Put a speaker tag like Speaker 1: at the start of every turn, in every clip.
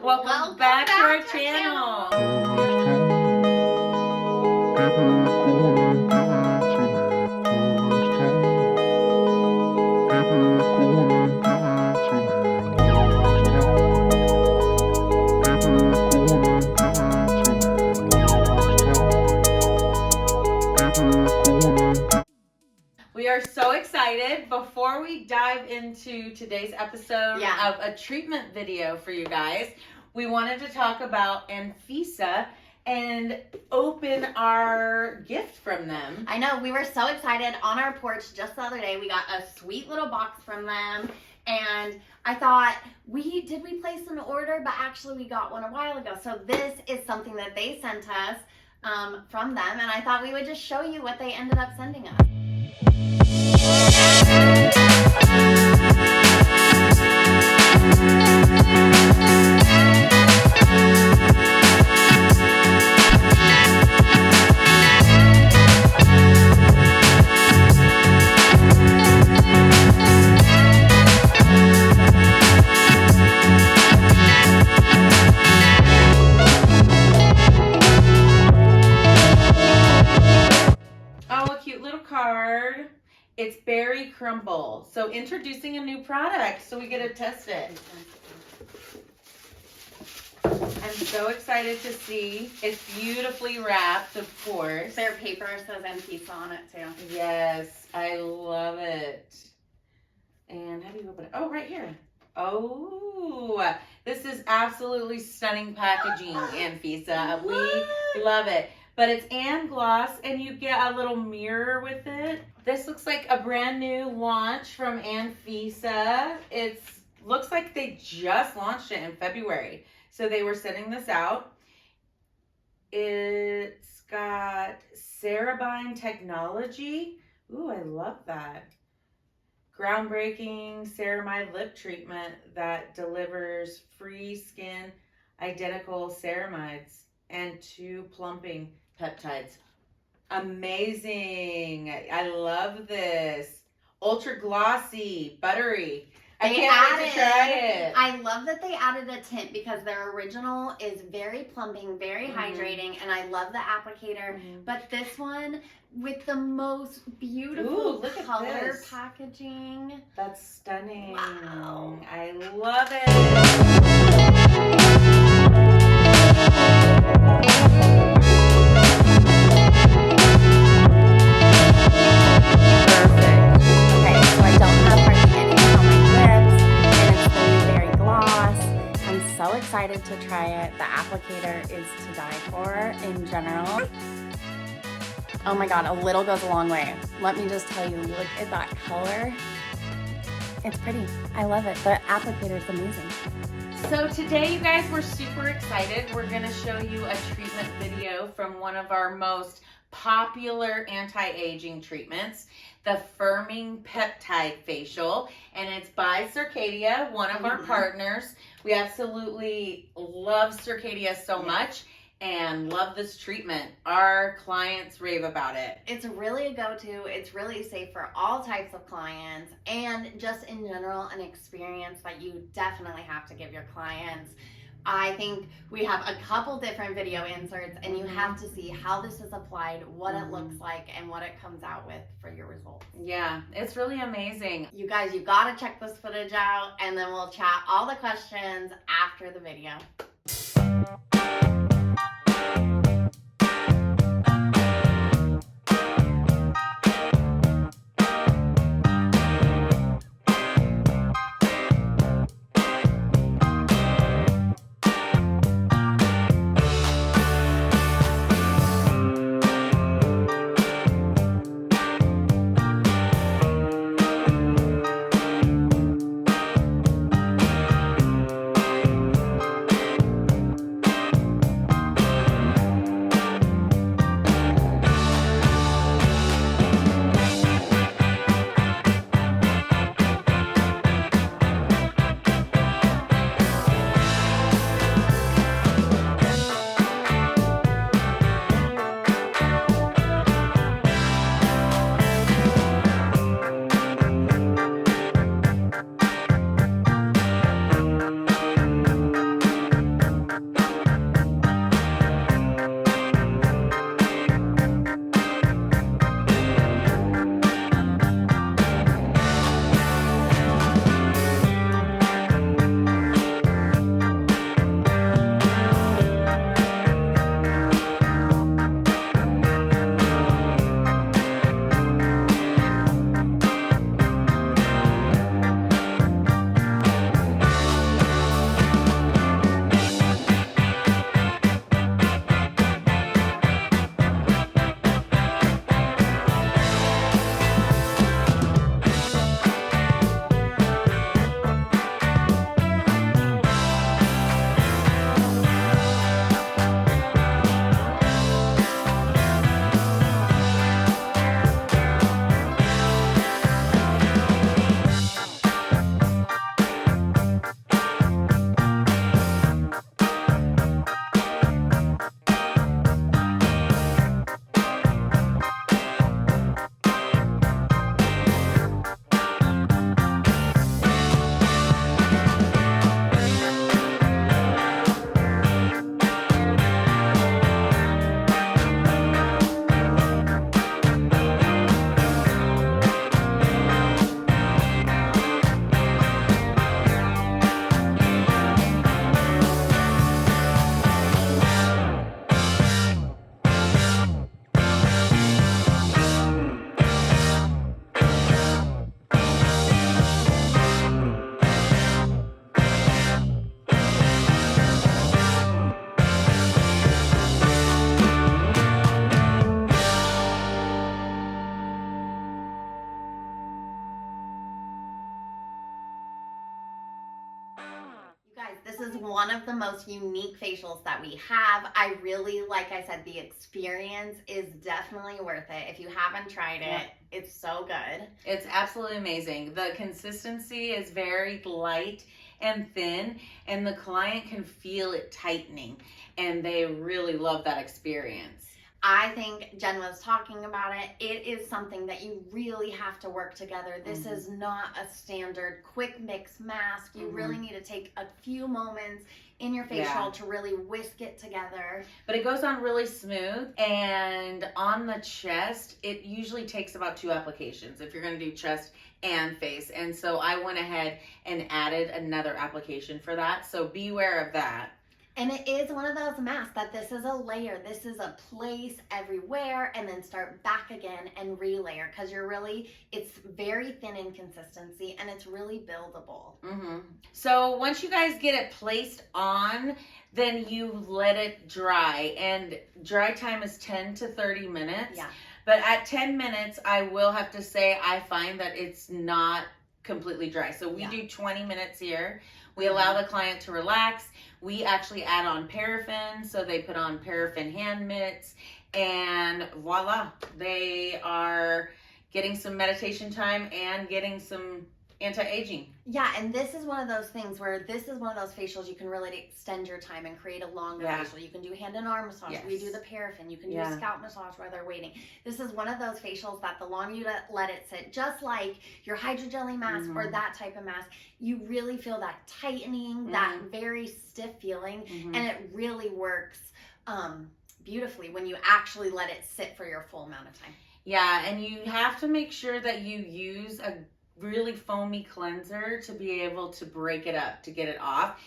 Speaker 1: Welcome back to our channel. We are so excited. Before we dive into today's episode of a treatment video for you guys, we wanted to talk about Anfisa and open our gift from them.
Speaker 2: I know, we were so excited. On our porch just the other day, we got a sweet little box from them, and I thought, did we place an order? But actually we got one a while ago. So this is something that they sent us from them, and I thought we would just show you what they ended up sending us.
Speaker 1: It's berry crumble. So introducing a new product, so we get to test it. I'm so excited to see. It's beautifully wrapped, of course.
Speaker 2: Their paper says Anfisa on it too.
Speaker 1: Yes, I love it. And how do you open it? Oh, right here. Oh, this is absolutely stunning packaging, Anfisa. We love it. But it's and gloss, and you get a little mirror with it. This looks like a brand new launch from Anfisa. It looks like they just launched it in February. So they were sending this out. It's got Cerebine technology. Ooh, I love that. Groundbreaking ceramide lip treatment that delivers free skin identical ceramides and 2 plumping peptides. Amazing. I love this. Ultra glossy, buttery. I can't wait to try it.
Speaker 2: I love that they added a tint because their original is very plumping, very hydrating, and I love the applicator. But this one with the most beautiful color packaging.
Speaker 1: That's stunning.
Speaker 2: Wow.
Speaker 1: I love it.
Speaker 2: Excited to try it. The applicator is to die for in general. Oh my god, a little goes a long way. Let me just tell you, look at that color. It's pretty. I love it. The applicator is amazing.
Speaker 1: So today, you guys, we're super excited. We're going to show you a treatment video from one of our most popular anti-aging treatments, the Firming Peptide Facial, and it's by Circadia, one of our partners. We absolutely love Circadia so much and love this treatment. Our clients rave about it.
Speaker 2: It's really a go-to. It's really safe for all types of clients, and just in general, an experience that you definitely have to give your clients. I think we have a couple different video inserts, and you have to see how this is applied, what it looks like, and what it comes out with for your results.
Speaker 1: Yeah, it's really amazing.
Speaker 2: You guys, you gotta check this footage out, and then we'll chat all the questions after the video. This is one of the most unique facials that we have. I really, like I said, the experience is definitely worth it. If you haven't tried it, it's so good.
Speaker 1: It's absolutely amazing. The consistency is very light and thin, and the client can feel it tightening, and they really love that experience.
Speaker 2: I think Jen was talking about it. It is something that you really have to work together. This is not a standard quick mix mask. You really need to take a few moments in your facial to really whisk it together.
Speaker 1: But it goes on really smooth, and on the chest, it usually takes about 2 applications if you're going to do chest and face. And so I went ahead and added another application for that. So beware of that.
Speaker 2: And it is one of those masks that this is a layer. This is a place everywhere, and then start back again and relayer, because it's very thin in consistency, and it's really buildable.
Speaker 1: So once you guys get it placed on, then you let it dry, and dry time is 10 to 30 minutes.
Speaker 2: Yeah.
Speaker 1: But at 10 minutes, I will have to say I find that it's not completely dry. So we do 20 minutes here. We allow the client to relax. We actually add on paraffin, so they put on paraffin hand mitts, and voila, they are getting some meditation time and getting some anti-aging.
Speaker 2: Yeah, and this is one of those things where this is one of those facials you can really extend your time and create a longer facial. You can do hand and arm massage. We do the paraffin. You can do scalp massage while they're waiting. This is one of those facials that the longer you let it sit, just like your hydrogelly mask or that type of mask, you really feel that tightening, that very stiff feeling, and it really works beautifully when you actually let it sit for your full amount of time.
Speaker 1: Yeah, and you have to make sure that you use a really foamy cleanser to be able to break it up, to get it off.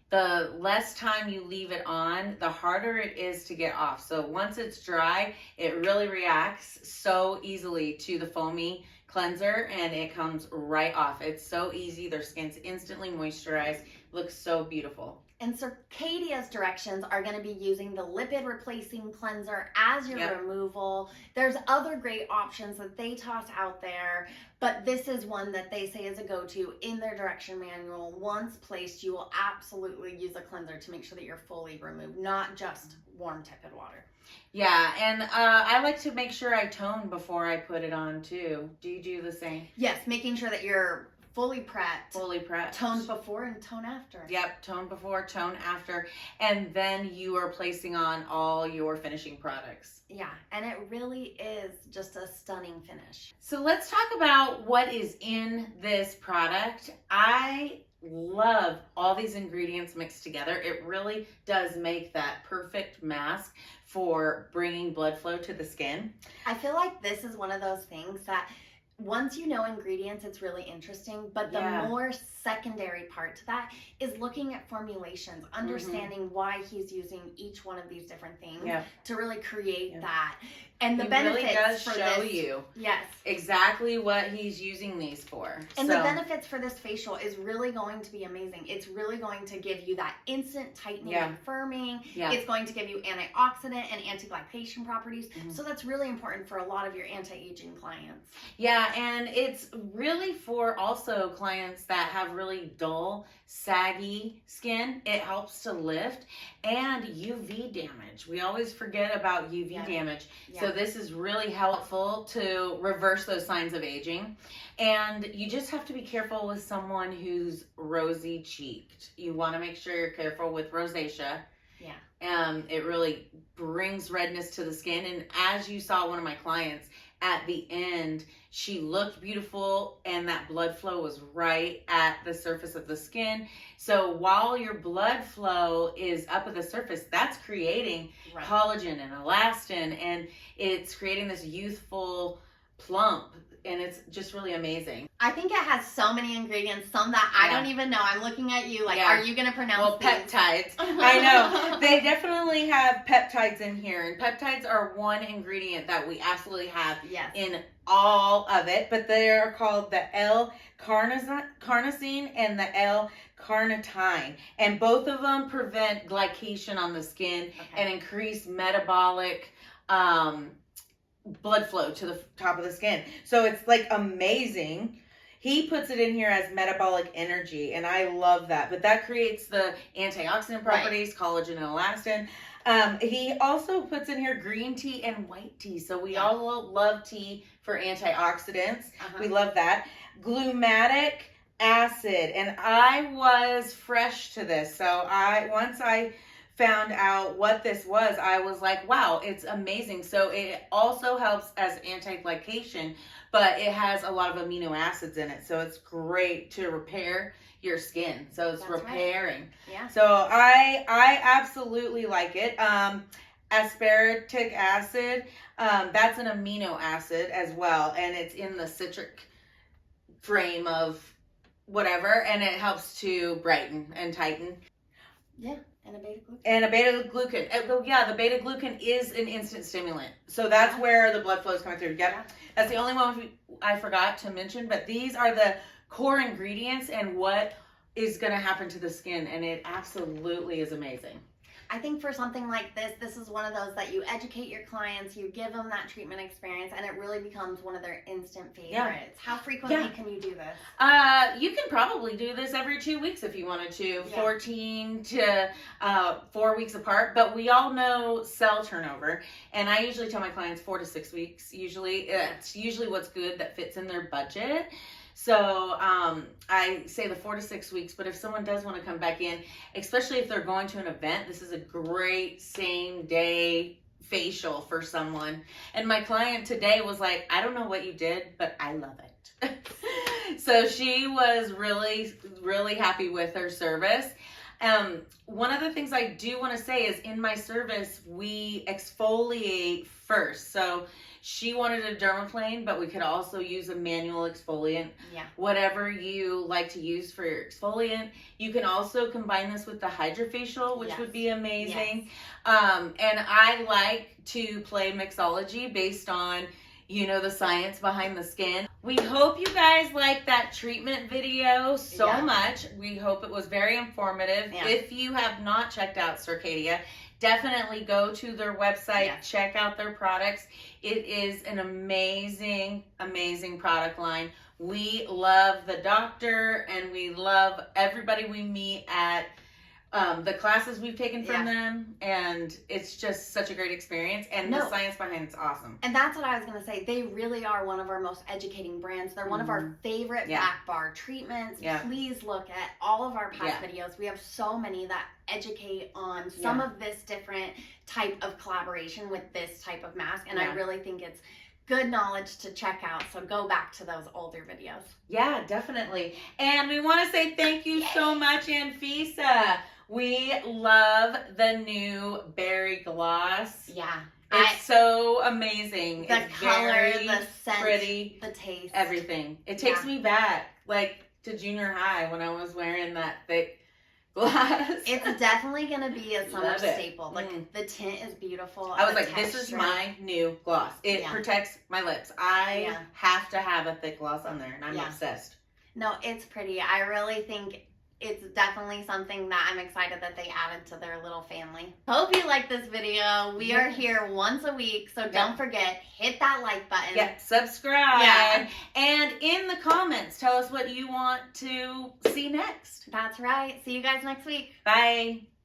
Speaker 1: The less time you leave it on, the harder it is to get off. So once it's dry, it really reacts so easily to the foamy cleanser, and it comes right off. It's so easy. Their skin's instantly moisturized. Looks so beautiful.
Speaker 2: And Circadias directions are going to be using the lipid replacing cleanser as your removal. There's other great options that they toss out there, but this is one that they say is a go-to in their direction manual. Once placed, you will absolutely use a cleanser to make sure that you're fully removed, not just warm tepid water.
Speaker 1: Yeah, and I like to make sure I tone before I put it on too. Do you do the same?
Speaker 2: Yes, making sure that you're fully prepped.
Speaker 1: Fully prepped.
Speaker 2: Tone before and tone after.
Speaker 1: Yep, tone before, tone after. And then you are placing on all your finishing products.
Speaker 2: Yeah, and it really is just a stunning finish.
Speaker 1: So let's talk about what is in this product. I love all these ingredients mixed together. It really does make that perfect mask for bringing blood flow to the skin.
Speaker 2: I feel like this is one of those things that once you know ingredients, it's really interesting, but the more secondary part to that is looking at formulations, understanding why he's using each one of these different things to really create that. And the benefits
Speaker 1: really does
Speaker 2: for
Speaker 1: show
Speaker 2: this,
Speaker 1: you
Speaker 2: yes,
Speaker 1: exactly what he's using these for.
Speaker 2: And the benefits for this facial is really going to be amazing. It's really going to give you that instant tightening and firming. It's going to give you antioxidant and anti-glycation properties. So that's really important for a lot of your anti-aging clients.
Speaker 1: Yeah, and it's really for also clients that have really dull, saggy skin. It helps to lift, and UV damage. We always forget about UV damage. So this is really helpful to reverse those signs of aging. And you just have to be careful with someone who's rosy cheeked. You want to make sure you're careful with rosacea. It really brings redness to the skin. And as you saw one of my clients at the end, she looked beautiful, and that blood flow was right at the surface of the skin. So while your blood flow is up at the surface, that's creating collagen and elastin, and it's creating this youthful plump, and it's just really amazing.
Speaker 2: I think it has so many ingredients, some that I don't even know. I'm looking at you like, are you going to pronounce these?
Speaker 1: Peptides. I know. They definitely have peptides in here, and peptides are one ingredient that we absolutely have in all of it, but they are called the L-carnosine and the L-carnitine, and both of them prevent glycation on the skin and increase metabolic blood flow to the top of the skin. So it's like amazing. He puts it in here as metabolic energy, and I love that. But that creates the antioxidant properties, collagen and elastin. He also puts in here green tea and white tea. So we all love tea for antioxidants. We love that. Glumatic acid. And I was fresh to this. So once I found out what this was, I was like, wow, it's amazing. So it also helps as anti-glycation, but it has a lot of amino acids in it. So it's great to repair your skin. So it's repairing. Right.
Speaker 2: Yeah.
Speaker 1: So I absolutely like it. Aspartic acid, that's an amino acid as well, and it's in the citric frame of whatever, and it helps to brighten and tighten.
Speaker 2: Yeah. And a beta-glucan.
Speaker 1: And a beta-glucan. Oh, yeah, the beta-glucan is an instant stimulant. So that's where the blood flow is coming through. Yep. Yeah. That's the only one I forgot to mention. But these are the core ingredients and what is going to happen to the skin. And it absolutely is amazing.
Speaker 2: I think for something like this is one of those that you educate your clients, you give them that treatment experience, and it really becomes one of their instant favorites. Yeah. How frequently can you do this?
Speaker 1: You can probably do this every 2 weeks if you wanted to, 14 to 4 weeks apart. But we all know cell turnover, and I usually tell my clients 4 to 6 weeks. Usually, it's usually what's good that fits in their budget. So I say the 4 to 6 weeks, but if someone does want to come back in, especially if they're going to an event, this is a great same day facial for someone. And my client today was like, I don't know what you did, but I love it. So she was really, really happy with her service. One of the things I do want to say is in my service, we exfoliate first. So she wanted a dermaplane, but we could also use a manual exfoliant. Yeah. Whatever you like to use for your exfoliant. You can also combine this with the hydrofacial, which would be amazing. Yes. And I like to play mixology based on, you know, the science behind the skin. We hope you guys like that treatment video so much. We hope it was very informative. Yeah. If you have not checked out Circadia, definitely go to their website, check out their products. It is an amazing, amazing product line. We love the doctor and we love everybody we meet at the classes we've taken from them, and it's just such a great experience, and the science behind it's awesome.
Speaker 2: And that's what I was going to say. They really are one of our most educating brands. They're one of our favorite back bar treatments. Yeah. Please look at all of our past videos. We have so many that educate on some of this different type of collaboration with this type of mask, and I really think it's good knowledge to check out. So go back to those older videos. Yeah, definitely. And we want to say thank you so much, Anfisa. We love the new berry gloss. Yeah. It's so amazing. The color, the scent, pretty, the taste. Everything. It takes me back, like, to junior high when I was wearing that thick gloss. It's definitely going to be a summer staple. Like, the tint is beautiful. I was like, this is my new gloss. It protects my lips. I have to have a thick gloss on there, and I'm obsessed. No, it's pretty. I really think it's definitely something that I'm excited that they added to their little family. Hope you like this video. We are here once a week, so don't forget, hit that like button. Yeah, subscribe. Yeah. And in the comments, tell us what you want to see next. That's right. See you guys next week. Bye.